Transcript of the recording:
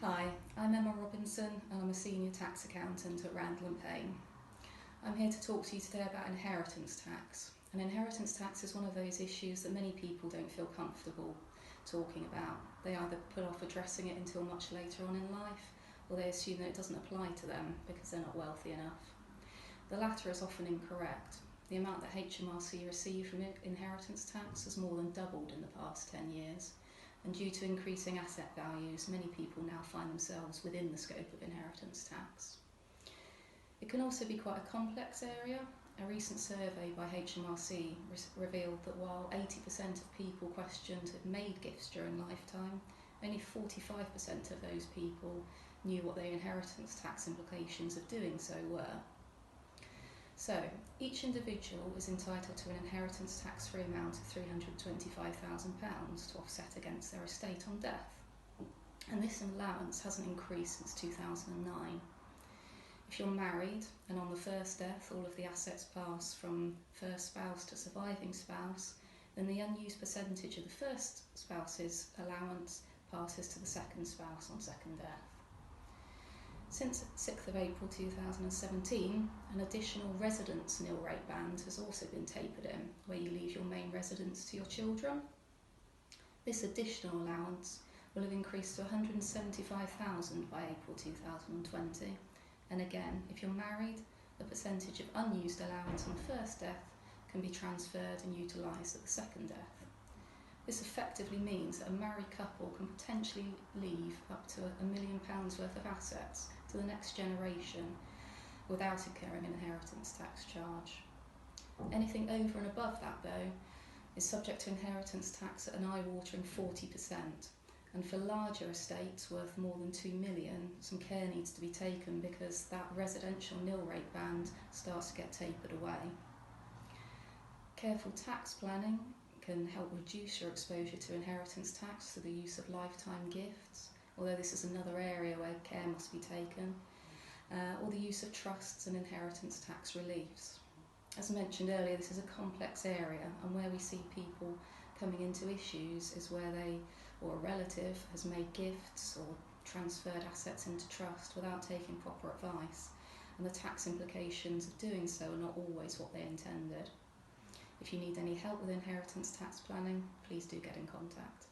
Hi, I'm Emma Robinson and I'm a senior tax accountant at Randall Payne. I'm here to talk to you today about inheritance tax. And inheritance tax is one of those issues that many people don't feel comfortable talking about. They either put off addressing it until much later on in life, or they assume that it doesn't apply to them because they're not wealthy enough. The latter is often incorrect. The amount that HMRC receive from inheritance tax has more than doubled in the past 10 years. And due to increasing asset values, many people now find themselves within the scope of inheritance tax. It can also be quite a complex area. A recent survey by HMRC revealed that while 80% of people questioned had made gifts during lifetime, only 45% of those people knew what their inheritance tax implications of doing so were. So, each individual is entitled to an inheritance tax-free amount of £325,000 to offset against their estate on death. And this allowance hasn't increased since 2009. If you're married and on the first death all of the assets pass from first spouse to surviving spouse, then the unused percentage of the first spouse's allowance passes to the second spouse on second death. Since 6th of April 2017, an additional residence nil rate band has also been tapered in, where you leave your main residence to your children. This additional allowance will have increased to £175,000 by April 2020. And again, if you're married, the percentage of unused allowance on the first death can be transferred and utilised at the second death. This effectively means that a married couple can potentially leave up to £1 million worth of assets to the next generation without incurring an inheritance tax charge. Anything over and above that, though, is subject to inheritance tax at an eye-watering 40%. And for larger estates worth more than £2 million, some care needs to be taken because that residential nil rate band starts to get tapered away. Careful tax planning can help reduce your exposure to inheritance tax through the use of lifetime gifts, although this is another area where care must be taken, or the use of trusts and inheritance tax reliefs. As mentioned earlier, this is a complex area, and where we see people coming into issues is where they or a relative has made gifts or transferred assets into trust without taking proper advice, and the tax implications of doing so are not always what they intended. If you need any help with inheritance tax planning, please do get in contact.